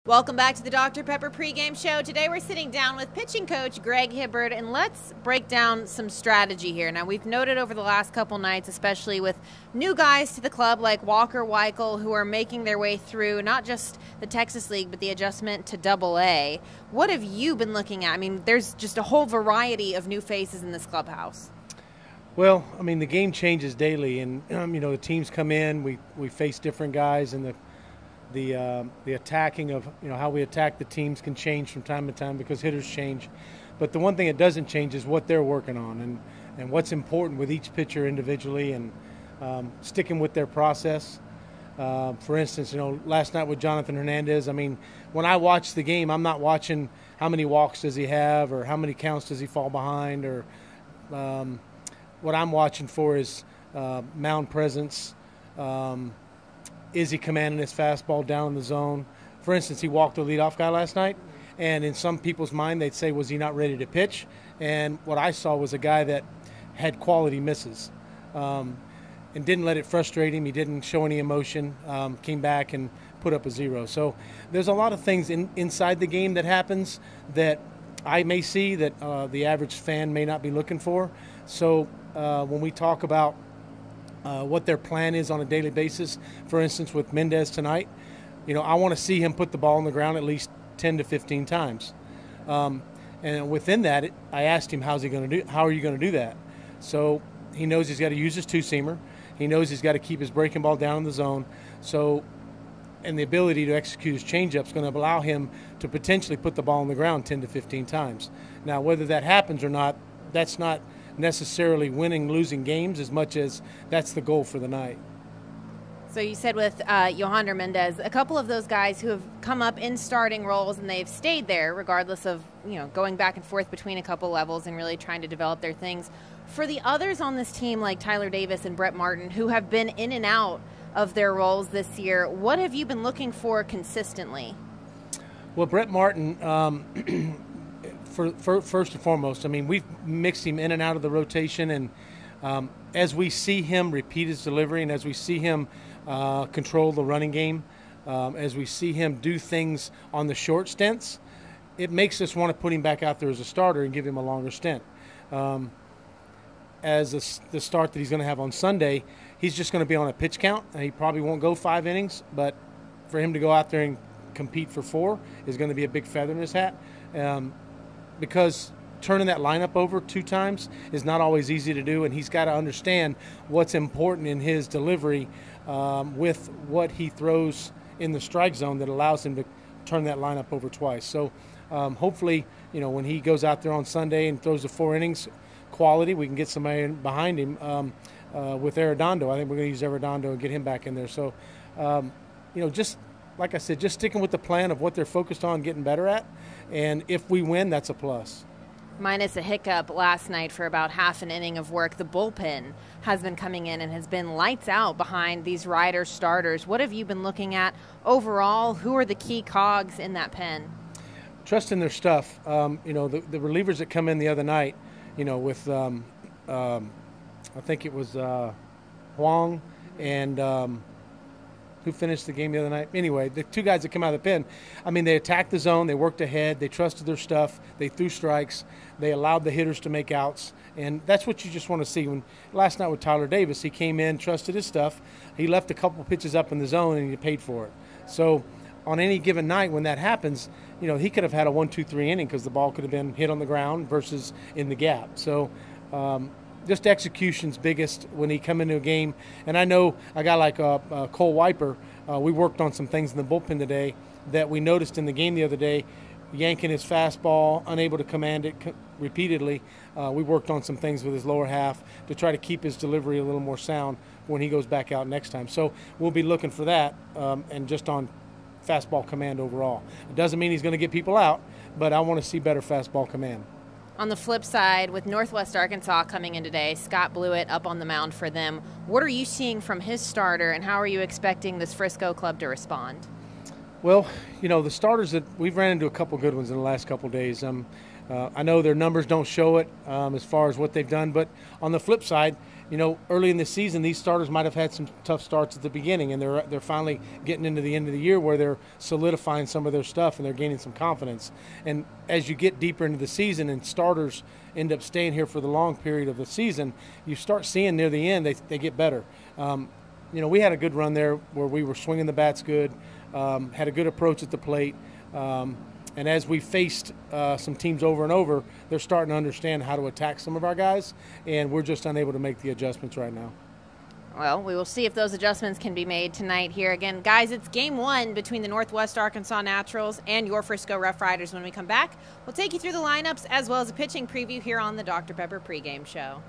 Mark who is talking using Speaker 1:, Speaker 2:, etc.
Speaker 1: Welcome back to the Dr. Pepper pregame show. Today we're sitting down with pitching coach Greg Hibbard, and let's break down some strategy here. Now, we've noted over the last couple nights, especially with new guys to the club like Walker Weichel, who are making their way through not just the Texas League, but the adjustment to AA. What have you been looking at? I mean, there's just a whole variety of new faces in this clubhouse.
Speaker 2: Well, I mean, the game changes daily, and the teams come in, we face different guys, and the attacking of how we attack the teams can change from time to time because hitters change. But the one thing that doesn't change is what they're working on and what's important with each pitcher individually, and sticking with their process. For instance, last night with Jonathan Hernandez, I mean, when I watch the game, I'm not watching how many walks does he have or how many counts does he fall behind, or what I'm watching for is mound presence. Is he commanding his fastball down in the zone? For instance, he walked the leadoff guy last night, and in some people's mind, they'd say, was he not ready to pitch? And what I saw was a guy that had quality misses and didn't let it frustrate him. He didn't show any emotion, came back and put up a 0. So there's a lot of things inside the game that happens that I may see that the average fan may not be looking for. So when we talk about what their plan is on a daily basis, for instance, with Mendez tonight, I want to see him put the ball on the ground at least 10 to 15 times. And within that, I asked him, how are you going to do that? So he knows he's got to use his two-seamer. He knows he's got to keep his breaking ball down in the zone. So, and the ability to execute his changeup is going to allow him to potentially put the ball on the ground 10 to 15 times. Now, whether that happens or not, that's not necessarily winning, losing games as much as that's the goal for the night.
Speaker 1: So you said with Yohander Mendez, a couple of those guys who have come up in starting roles and they've stayed there regardless of, going back and forth between a couple levels and really trying to develop their things. For the others on this team like Tyler Davis and Brett Martin, who have been in and out of their roles this year, what have you been looking for consistently?
Speaker 2: Well, Brett Martin, first and foremost, I mean, we've mixed him in and out of the rotation, and as we see him repeat his delivery, and as we see him control the running game, as we see him do things on the short stints, it makes us want to put him back out there as a starter and give him a longer stint. The start that he's going to have on Sunday, he's just going to be on a pitch count, and he probably won't go 5 innings, but for him to go out there and compete for 4 is going to be a big feather in his hat. Because turning that lineup over 2 times is not always easy to do, and he's got to understand what's important in his delivery with what he throws in the strike zone that allows him to turn that lineup over twice. So hopefully, when he goes out there on Sunday and throws the 4 innings, quality, we can get somebody behind him with Arredondo. I think we're going to use Arredondo and get him back in there. So, just like I said, just sticking with the plan of what they're focused on getting better at. And if we win, that's a plus.
Speaker 1: Minus a hiccup last night for about half an inning of work, the bullpen has been coming in and has been lights out behind these Riders starters. What have you been looking at overall? Who are the key cogs in that pen?
Speaker 2: Trusting their stuff. The relievers that come in the other night, with I think it was Huang and who finished the game the other night. Anyway, the 2 guys that come out of the pen, I mean, they attacked the zone, they worked ahead, they trusted their stuff, they threw strikes, they allowed the hitters to make outs, and that's what you just want to see. When last night with Tyler Davis, he came in, trusted his stuff, he left a couple pitches up in the zone, and he paid for it. So on any given night when that happens, he could have had a 1-2-3 inning because the ball could have been hit on the ground versus in the gap. So just execution's biggest when he come into a game. And I know a guy like Cole Wiper, we worked on some things in the bullpen today that we noticed in the game the other day, yanking his fastball, unable to command it repeatedly. We worked on some things with his lower half to try to keep his delivery a little more sound when he goes back out next time. So we'll be looking for that and just on fastball command overall. It doesn't mean he's going to get people out, but I want to see better fastball command.
Speaker 1: On the flip side, with Northwest Arkansas coming in today, Scott Blewett up on the mound for them. What are you seeing from his starter, and how are you expecting this Frisco club to respond?
Speaker 2: Well, the starters that we've ran into a couple good ones in the last couple days. I know their numbers don't show it as far as what they've done, but on the flip side, you know, early in the season, these starters might have had some tough starts at the beginning, and they're finally getting into the end of the year where they're solidifying some of their stuff and they're gaining some confidence. And as you get deeper into the season and starters end up staying here for the long period of the season, you start seeing near the end they get better. You know, we had a good run there where we were swinging the bats good, had a good approach at the plate. And as we faced some teams over and over, they're starting to understand how to attack some of our guys, and we're just unable to make the adjustments right now.
Speaker 1: Well, we will see if those adjustments can be made tonight here. Again, guys, it's game 1 between the Northwest Arkansas Naturals and your Frisco RoughRiders. When we come back, we'll take you through the lineups as well as a pitching preview here on the Dr. Pepper pregame show.